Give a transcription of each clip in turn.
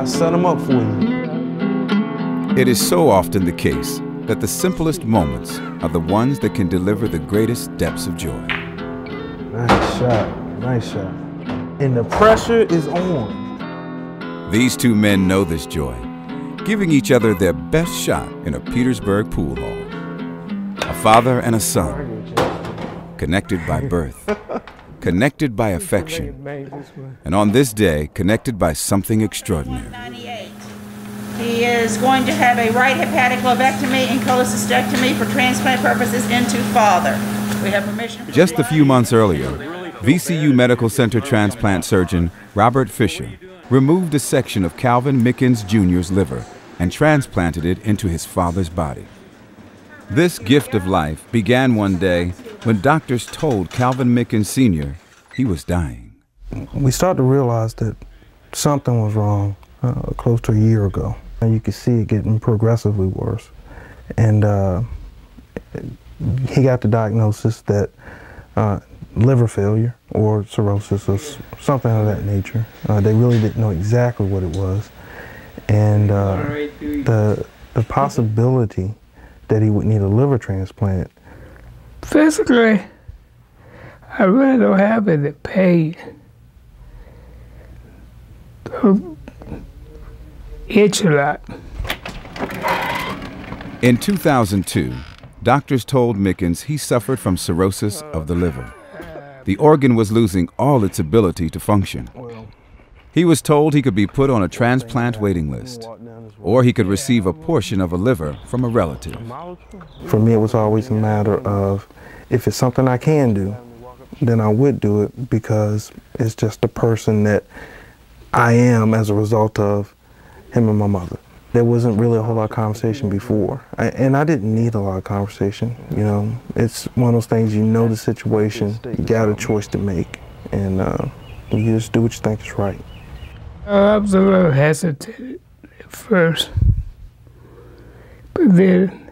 set them up for you. It is so often the case that the simplest moments are the ones that can deliver the greatest depths of joy. Nice shot, nice shot. And the pressure is on. These two men know this joy, giving each other their best shot in a Petersburg pool hall. A father and a son, connected by birth, connected by affection, and on this day, connected by something extraordinary. He is going to have a right hepatic lobectomy and cholecystectomy for transplant purposes into father. We have permission. Just a few months earlier, VCU Medical Center transplant surgeon Robert Fisher removed a section of Calvin Mickens Jr.'s liver and transplanted it into his father's body. This gift of life began one day when doctors told Calvin Mickens Sr. he was dying. We started to realize that something was wrong close to a year ago. And you could see it getting progressively worse. And he got the diagnosis that liver failure or cirrhosis or something of that nature. They really didn't know exactly what it was. And the possibility that he would need a liver transplant. Physically, I really don't have any pain. Itch a lot. In 2002, doctors told Mickens he suffered from cirrhosis of the liver. The organ was losing all its ability to function. He was told he could be put on a transplant waiting list, or he could receive a portion of a liver from a relative. For me, it was always a matter of, if it's something I can do, then I would do it, because it's just the person that I am as a result of him and my mother. There wasn't really a whole lot of conversation before, and I didn't need a lot of conversation. You know, it's one of those things, you know the situation, you got a choice to make, and you just do what you think is right. I was a little hesitant at first, but then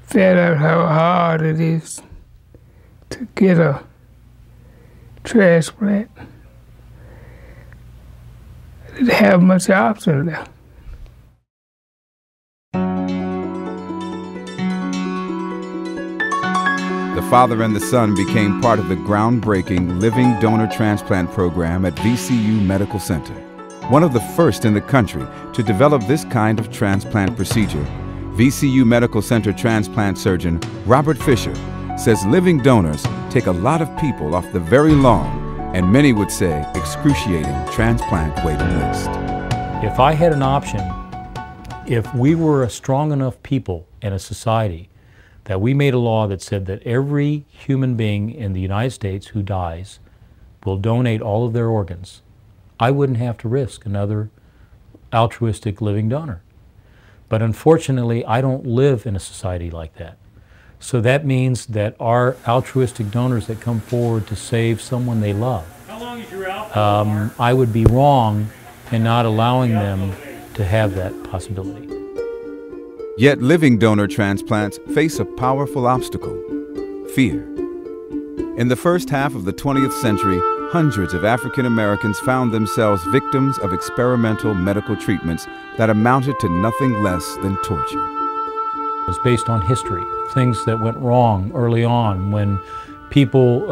found out how hard it is to get a transplant. I didn't have much option there. The father and the son became part of the groundbreaking living donor transplant program at VCU Medical Center. One of the first in the country to develop this kind of transplant procedure, VCU Medical Center transplant surgeon Robert Fisher says living donors take a lot of people off the very long, and many would say excruciating, transplant waiting list. If I had an option, if we were a strong enough people and a society that we made a law that said that every human being in the United States who dies will donate all of their organs, I wouldn't have to risk another altruistic living donor. But unfortunately, I don't live in a society like that. So that means that our altruistic donors that come forward to save someone they love, I would be wrong in not allowing them to have that possibility. Yet living donor transplants face a powerful obstacle: fear. In the first half of the 20th century, hundreds of African Americans found themselves victims of experimental medical treatments that amounted to nothing less than torture. It was based on history, things that went wrong early on when people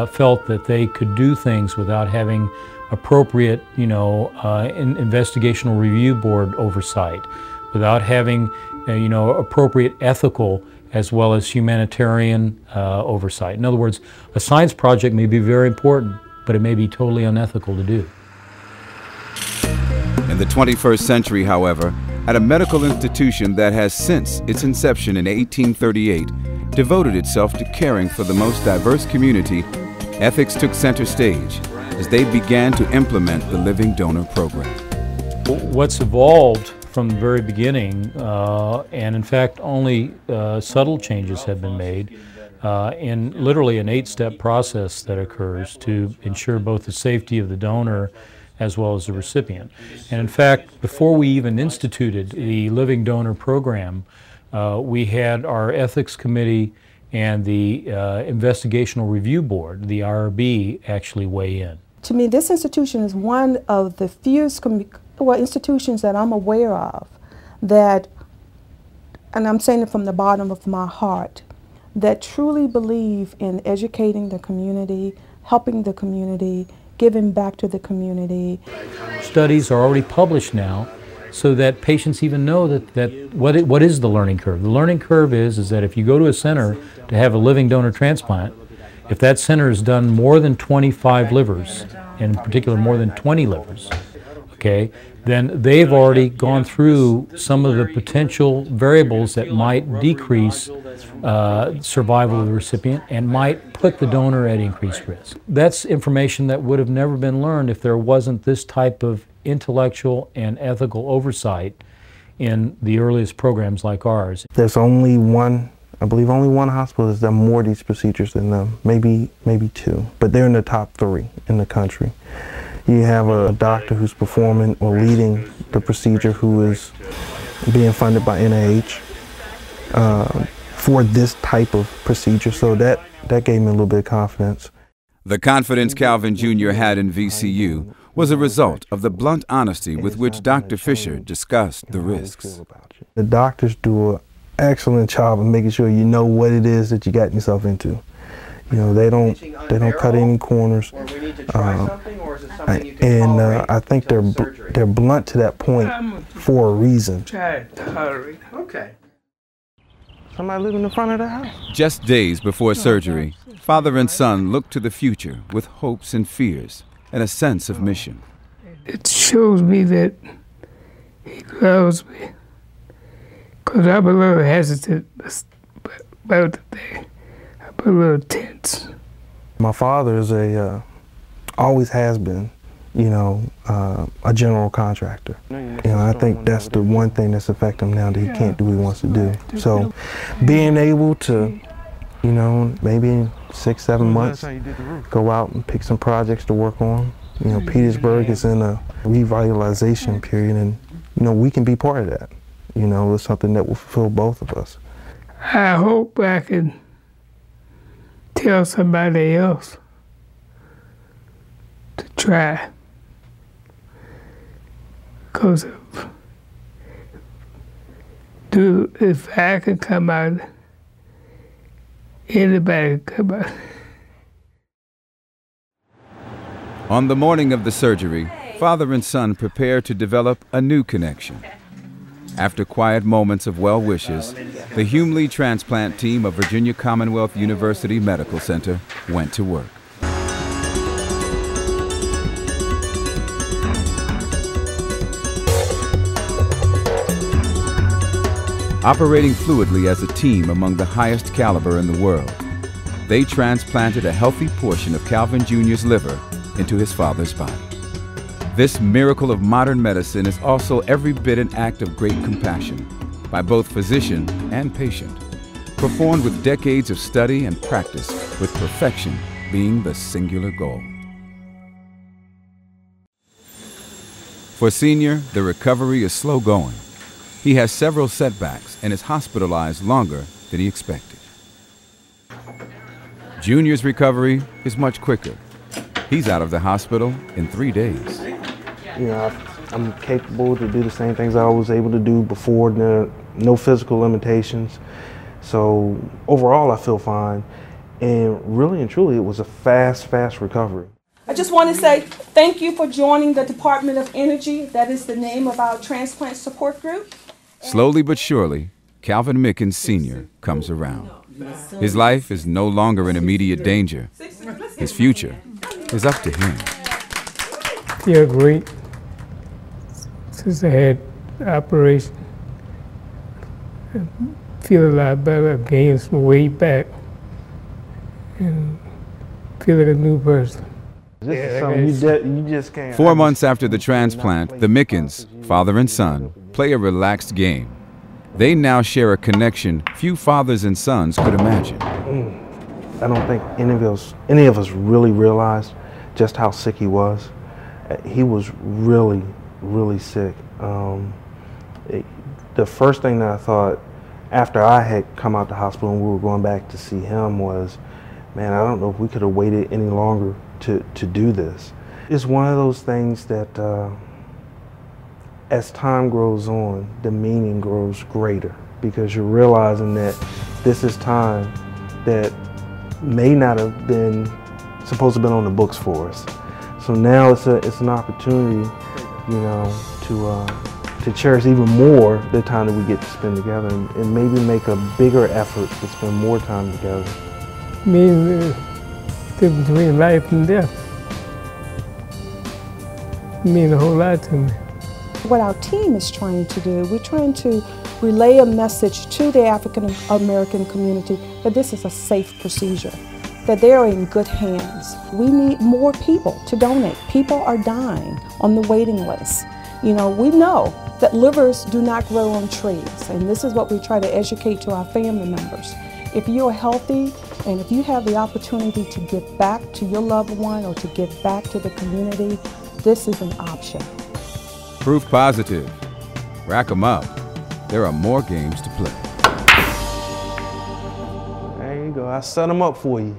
felt that they could do things without having appropriate, investigational review board oversight, without having, appropriate ethical as well as humanitarian oversight. In other words, a science project may be very important, but it may be totally unethical to do. In the 21st century, however, at a medical institution that has since its inception in 1838 devoted itself to caring for the most diverse community, ethics took center stage as they began to implement the living donor program. What's evolved from the very beginning, and in fact only subtle changes have been made, in literally an 8-step process that occurs to ensure both the safety of the donor as well as the recipient. And in fact, before we even instituted the living donor program, we had our ethics committee and the investigational review board, the IRB, actually weigh in. To me, this institution is one of the few institutions that I'm aware of that, and I'm saying it from the bottom of my heart, that truly believe in educating the community, helping the community, giving back to the community. Studies are already published now so that patients even know what is the learning curve. The learning curve is that if you go to a center to have a living donor transplant, if that center has done more than 25 livers, in particular more than 20 livers, okay, then they've already gone through some of the potential variables that might decrease survival of the recipient and might put the donor at increased risk. That's information that would have never been learned if there wasn't this type of intellectual and ethical oversight in the earliest programs like ours. There's only one, I believe only one hospital that's done more of these procedures than them, maybe two, but they're in the top 3 in the country. You have a doctor who's performing or leading the procedure who is being funded by NIH for this type of procedure, so that gave me a little bit of confidence. The confidence Calvin Jr. had in VCU was a result of the blunt honesty with which Dr. Fisher discussed the risks. The doctors do an excellent job of making sure you know what it is that you got yourself into. You know, they don't cut any corners, and I think they're blunt to that point for a reason. Okay. Somebody live in the front of the house. Just days before surgery, father and son looked to the future with hopes and fears and a sense of mission. It shows me that he loves me, because I'm a little hesitant about the day. I'm a little tense. My father is always has been, you know, a general contractor. You know, I think that's the one thing that's affecting him now, that he can't do what he wants to do. So being able to, you know, maybe in 6-7 months, go out and pick some projects to work on. You know, Petersburg is in a revitalization period, and, you know, we can be part of that. You know, it's something that will fulfill both of us. I hope I can tell somebody else to try. Because if I can come out, anybody can come out. On the morning of the surgery, father and son prepared to develop a new connection. After quiet moments of well wishes, the Humley transplant team of Virginia Commonwealth University Medical Center went to work. Operating fluidly as a team among the highest caliber in the world, they transplanted a healthy portion of Calvin Jr.'s liver into his father's body. This miracle of modern medicine is also every bit an act of great compassion by both physician and patient, performed with decades of study and practice, with perfection being the singular goal. For Senior, the recovery is slow going. He has several setbacks and is hospitalized longer than he expected. Junior's recovery is much quicker. He's out of the hospital in 3 days. You know, I'm capable to do the same things I was able to do before. No physical limitations. So overall, I feel fine. And really and truly, it was a fast recovery. I just want to say thank you for joining the Department of Energy. That is the name of our transplant support group. Slowly but surely, Calvin Mickens Sr. comes around. His life is no longer in immediate danger. His future is up to him. Feel great. Since I had the operation, I feel a lot better. I gained some weight back and feel like a new person. You just can't. 4 months after the transplant, the Mickens, father and son, play a relaxed game. They now share a connection few fathers and sons could imagine. I don't think any of us really realized just how sick he was. He was really sick. The first thing that I thought after I had come out the hospital and we were going back to see him was, man, I don't know if we could have waited any longer to do this. It's one of those things that as time grows on, the meaning grows greater because you're realizing that this is time that may not have been supposed to have been on the books for us. So now it's an opportunity, you know, to cherish even more the time that we get to spend together and maybe make a bigger effort to spend more time together. Means the difference between life and death. It means a whole lot to me. What our team is trying to do, we're trying to relay a message to the African American community that this is a safe procedure, that they're in good hands. We need more people to donate. People are dying on the waiting list. You know, we know that livers do not grow on trees, and this is what we try to educate to our family members. If you're healthy and if you have the opportunity to give back to your loved one or to give back to the community, this is an option. Proof positive. Rack 'em up. There are more games to play. There you go. I set them up for you.